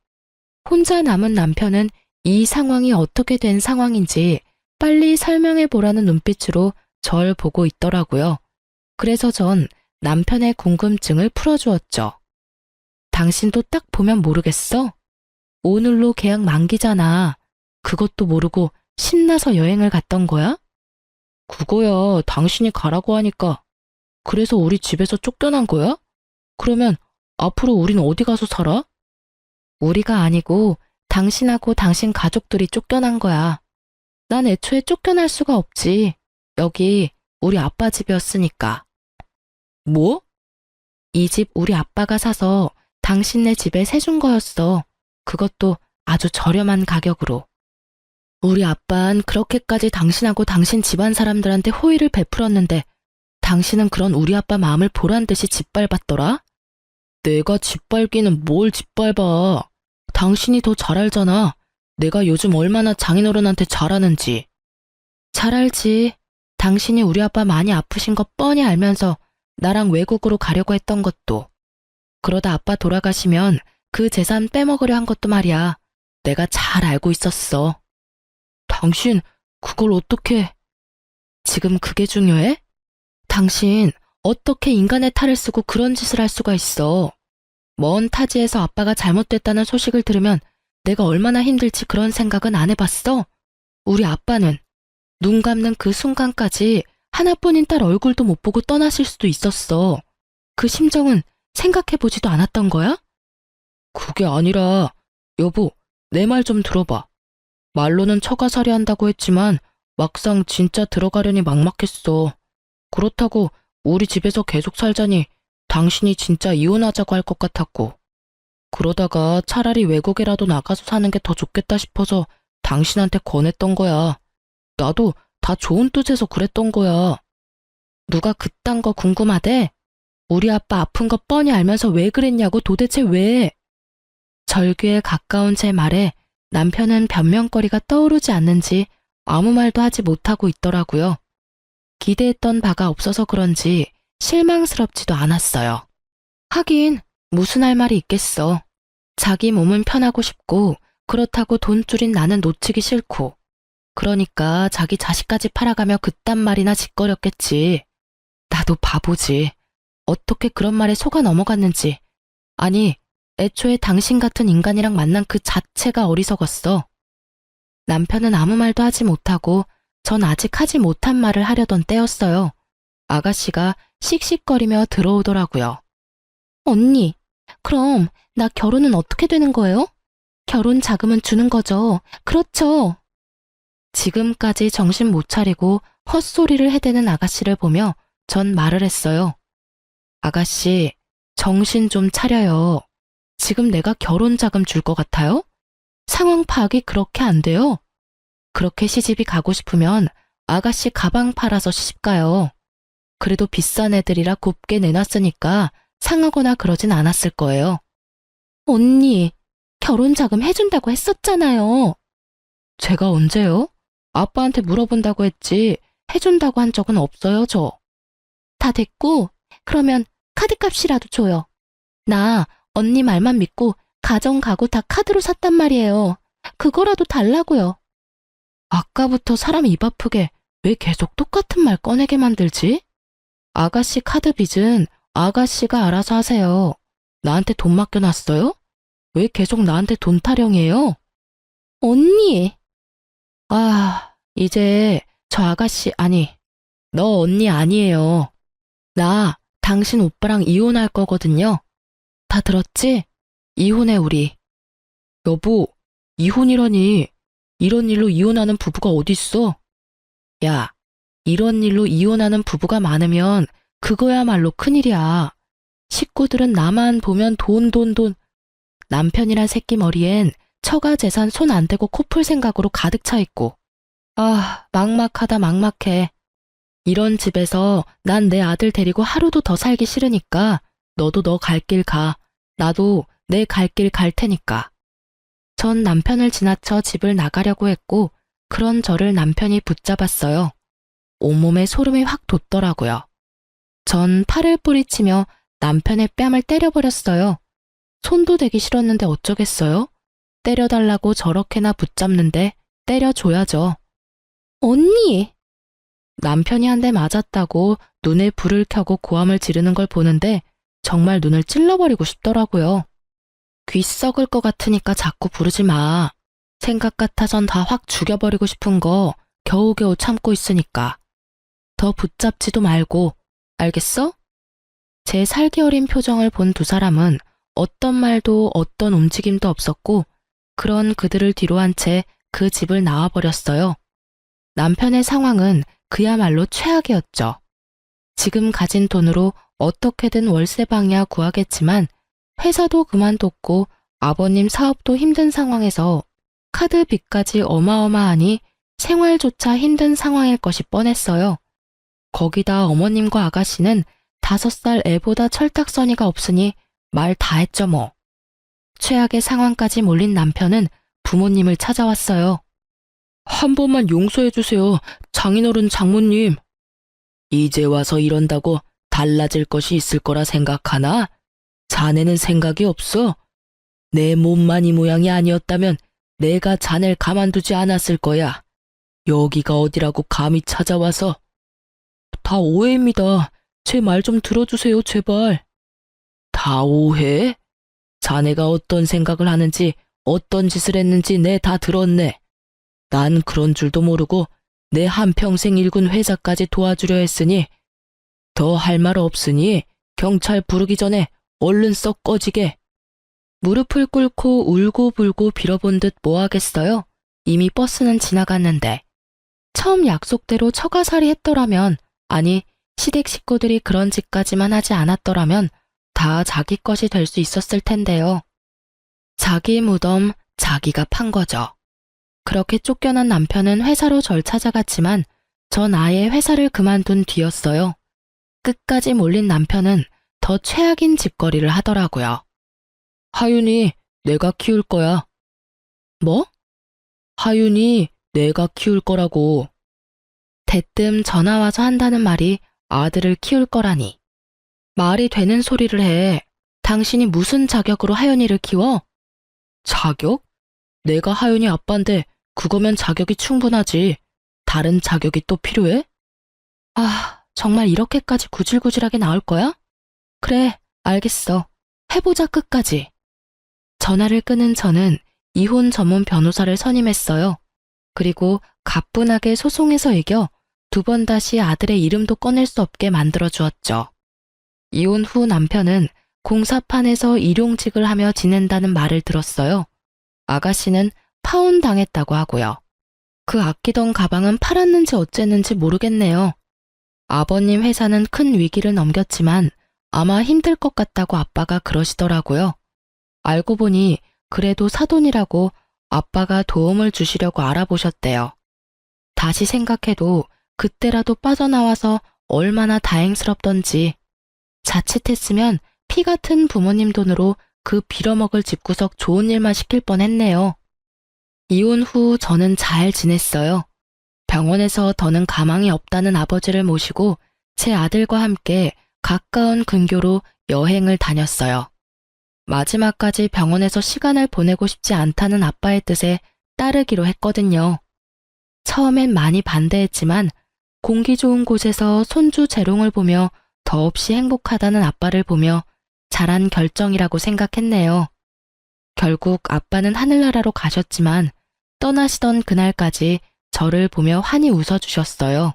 혼자 남은 남편은 이 상황이 어떻게 된 상황인지 빨리 설명해 보라는 눈빛으로 절 보고 있더라고요. 그래서 전 남편의 궁금증을 풀어주었죠. 당신도 딱 보면 모르겠어? 오늘로 계약 만기잖아. 그것도 모르고 신나서 여행을 갔던 거야? 그거야 당신이 가라고 하니까. 그래서 우리 집에서 쫓겨난 거야? 그러면 앞으로 우린 어디 가서 살아? 우리가 아니고 당신하고 당신 가족들이 쫓겨난 거야. 난 애초에 쫓겨날 수가 없지. 여기 우리 아빠 집이었으니까. 뭐? 이 집 우리 아빠가 사서 당신네 집에 세준 거였어. 그것도 아주 저렴한 가격으로. 우리 아빠는 그렇게까지 당신하고 당신 집안 사람들한테 호의를 베풀었는데 당신은 그런 우리 아빠 마음을 보란 듯이 짓밟았더라? 내가 짓밟기는 뭘 짓밟아. 당신이 더 잘 알잖아. 내가 요즘 얼마나 장인어른한테 잘하는지. 잘 알지. 당신이 우리 아빠 많이 아프신 거 뻔히 알면서 나랑 외국으로 가려고 했던 것도. 그러다 아빠 돌아가시면 그 재산 빼먹으려 한 것도 말이야. 내가 잘 알고 있었어. 당신 그걸 어떻게... 지금 그게 중요해? 당신 어떻게 인간의 탈을 쓰고 그런 짓을 할 수가 있어. 먼 타지에서 아빠가 잘못됐다는 소식을 들으면 내가 얼마나 힘들지 그런 생각은 안 해봤어? 우리 아빠는 눈 감는 그 순간까지 하나뿐인 딸 얼굴도 못 보고 떠나실 수도 있었어. 그 심정은 생각해보지도 않았던 거야? 그게 아니라, 여보, 내 말 좀 들어봐. 말로는 처가살이 한다고 했지만 막상 진짜 들어가려니 막막했어. 그렇다고 우리 집에서 계속 살자니 당신이 진짜 이혼하자고 할 것 같았고. 그러다가 차라리 외국에라도 나가서 사는 게 더 좋겠다 싶어서 당신한테 권했던 거야. 나도 다 좋은 뜻에서 그랬던 거야. 누가 그딴 거 궁금하대? 우리 아빠 아픈 거 뻔히 알면서 왜 그랬냐고 도대체 왜? 절규에 가까운 제 말에 남편은 변명거리가 떠오르지 않는지 아무 말도 하지 못하고 있더라고요. 기대했던 바가 없어서 그런지 실망스럽지도 않았어요. 하긴 무슨 할 말이 있겠어. 자기 몸은 편하고 싶고 그렇다고 돈줄인 나는 놓치기 싫고 그러니까 자기 자식까지 팔아가며 그딴 말이나 짓거렸겠지. 나도 바보지. 어떻게 그런 말에 속아 넘어갔는지. 아니, 애초에 당신 같은 인간이랑 만난 그 자체가 어리석었어. 남편은 아무 말도 하지 못하고 전 아직 하지 못한 말을 하려던 때였어요. 아가씨가 씩씩거리며 들어오더라고요. 언니, 그럼 나 결혼은 어떻게 되는 거예요? 결혼 자금은 주는 거죠. 그렇죠. 지금까지 정신 못 차리고 헛소리를 해대는 아가씨를 보며 전 말을 했어요. 아가씨, 정신 좀 차려요. 지금 내가 결혼 자금 줄 것 같아요? 상황 파악이 그렇게 안 돼요. 그렇게 시집이 가고 싶으면 아가씨 가방 팔아서 시집 가요. 그래도 비싼 애들이라 곱게 내놨으니까 상하거나 그러진 않았을 거예요. 언니, 결혼 자금 해준다고 했었잖아요. 제가 언제요? 아빠한테 물어본다고 했지 해준다고 한 적은 없어요, 저. 다 됐고, 그러면 카드값이라도 줘요. 나 언니 말만 믿고 가정 가구 다 카드로 샀단 말이에요. 그거라도 달라고요. 아까부터 사람 입 아프게 왜 계속 똑같은 말 꺼내게 만들지? 아가씨 카드 빚은 아가씨가 알아서 하세요. 나한테 돈 맡겨놨어요? 왜 계속 나한테 돈 타령해요? 언니! 아, 이제 저 아가씨 아니, 너 언니 아니에요. 나 당신 오빠랑 이혼할 거거든요. 다 들었지? 이혼해 우리. 여보, 이혼이라니. 이런 일로 이혼하는 부부가 어딨어? 야, 이런 일로 이혼하는 부부가 많으면 그거야말로 큰일이야. 식구들은 나만 보면 돈. 남편이란 새끼 머리엔 처가 재산 손 안 대고 코풀 생각으로 가득 차 있고. 아, 막막하다 막막해. 이런 집에서 난 내 아들 데리고 하루도 더 살기 싫으니까 너도 너 갈 길 가. 나도 내 갈 길 갈 테니까. 전 남편을 지나쳐 집을 나가려고 했고 그런 저를 남편이 붙잡았어요. 온몸에 소름이 확 돋더라고요. 전 팔을 뿌리치며 남편의 뺨을 때려버렸어요. 손도 대기 싫었는데 어쩌겠어요? 때려달라고 저렇게나 붙잡는데 때려줘야죠. 언니! 남편이 한 대 맞았다고 눈에 불을 켜고 고함을 지르는 걸 보는데 정말 눈을 찔러버리고 싶더라고요. 귀 썩을 것 같으니까 자꾸 부르지 마. 생각 같아선 다 확 죽여버리고 싶은 거 겨우겨우 참고 있으니까. 더 붙잡지도 말고, 알겠어? 제 살기 어린 표정을 본 두 사람은 어떤 말도 어떤 움직임도 없었고 그런 그들을 뒤로 한 채 그 집을 나와버렸어요. 남편의 상황은 그야말로 최악이었죠. 지금 가진 돈으로 어떻게든 월세방이야 구하겠지만 회사도 그만뒀고 아버님 사업도 힘든 상황에서 카드 빚까지 어마어마하니 생활조차 힘든 상황일 것이 뻔했어요. 거기다 어머님과 아가씨는 5살 애보다 철딱서니가 없으니 말 다 했죠 뭐. 최악의 상황까지 몰린 남편은 부모님을 찾아왔어요. 한 번만 용서해주세요. 장인어른 장모님. 이제 와서 이런다고 달라질 것이 있을 거라 생각하나? 자네는 생각이 없어? 내 몸만 이 모양이 아니었다면 내가 자네를 가만두지 않았을 거야. 여기가 어디라고 감히 찾아와서. 다 오해입니다. 제 말 좀 들어주세요, 제발. 다 오해? 자네가 어떤 생각을 하는지 어떤 짓을 했는지 내 다 들었네. 난 그런 줄도 모르고 내 한평생 일군 회사까지 도와주려 했으니 더 할 말 없으니 경찰 부르기 전에 얼른 썩 꺼지게. 무릎을 꿇고 울고불고 빌어본 듯 뭐 하겠어요? 이미 버스는 지나갔는데 처음 약속대로 처가살이 했더라면, 아니 시댁 식구들이 그런 짓까지만 하지 않았더라면 다 자기 것이 될 수 있었을 텐데요. 자기 무덤 자기가 판 거죠. 그렇게 쫓겨난 남편은 회사로 절 찾아갔지만 전 아예 회사를 그만둔 뒤였어요. 끝까지 몰린 남편은 더 최악인 짓거리를 하더라고요. 하윤이 내가 키울 거야. 뭐? 하윤이 내가 키울 거라고. 대뜸 전화 와서 한다는 말이 아들을 키울 거라니. 말이 되는 소리를 해. 당신이 무슨 자격으로 하윤이를 키워? 자격? 내가 하윤이 아빠인데 그거면 자격이 충분하지. 다른 자격이 또 필요해? 아, 정말 이렇게까지 구질구질하게 나올 거야? 그래, 알겠어. 해보자 끝까지. 전화를 끊은 저는 이혼 전문 변호사를 선임했어요. 그리고 가뿐하게 소송에서 이겨 2번 다시 아들의 이름도 꺼낼 수 없게 만들어 주었죠. 이혼 후 남편은 공사판에서 일용직을 하며 지낸다는 말을 들었어요. 아가씨는 파혼당했다고 하고요. 그 아끼던 가방은 팔았는지 어쨌는지 모르겠네요. 아버님 회사는 큰 위기를 넘겼지만 아마 힘들 것 같다고 아빠가 그러시더라고요. 알고 보니 그래도 사돈이라고 아빠가 도움을 주시려고 알아보셨대요. 다시 생각해도 그때라도 빠져나와서 얼마나 다행스럽던지. 자칫했으면 피 같은 부모님 돈으로 그 빌어먹을 집구석 좋은 일만 시킬 뻔했네요. 이혼 후 저는 잘 지냈어요. 병원에서 더는 가망이 없다는 아버지를 모시고 제 아들과 함께 가까운 근교로 여행을 다녔어요. 마지막까지 병원에서 시간을 보내고 싶지 않다는 아빠의 뜻에 따르기로 했거든요. 처음엔 많이 반대했지만 공기 좋은 곳에서 손주 재롱을 보며 더없이 행복하다는 아빠를 보며 잘한 결정이라고 생각했네요. 결국 아빠는 하늘나라로 가셨지만 떠나시던 그날까지 저를 보며 환히 웃어주셨어요.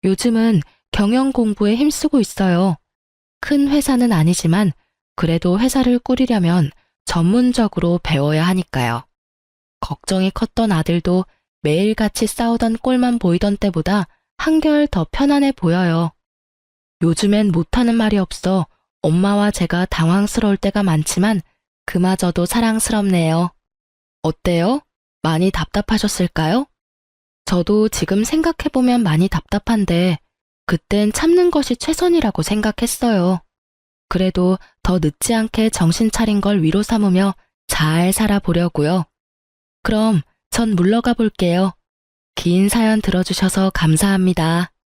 요즘은 경영 공부에 힘쓰고 있어요. 큰 회사는 아니지만 그래도 회사를 꾸리려면 전문적으로 배워야 하니까요. 걱정이 컸던 아들도 매일같이 싸우던 꼴만 보이던 때보다 한결 더 편안해 보여요. 요즘엔 못하는 말이 없어 엄마와 제가 당황스러울 때가 많지만 그마저도 사랑스럽네요. 어때요? 많이 답답하셨을까요? 저도 지금 생각해보면 많이 답답한데 그땐 참는 것이 최선이라고 생각했어요. 그래도 더 늦지 않게 정신 차린 걸 위로 삼으며 잘 살아보려고요. 그럼 전 물러가 볼게요. 긴 사연 들어주셔서 감사합니다.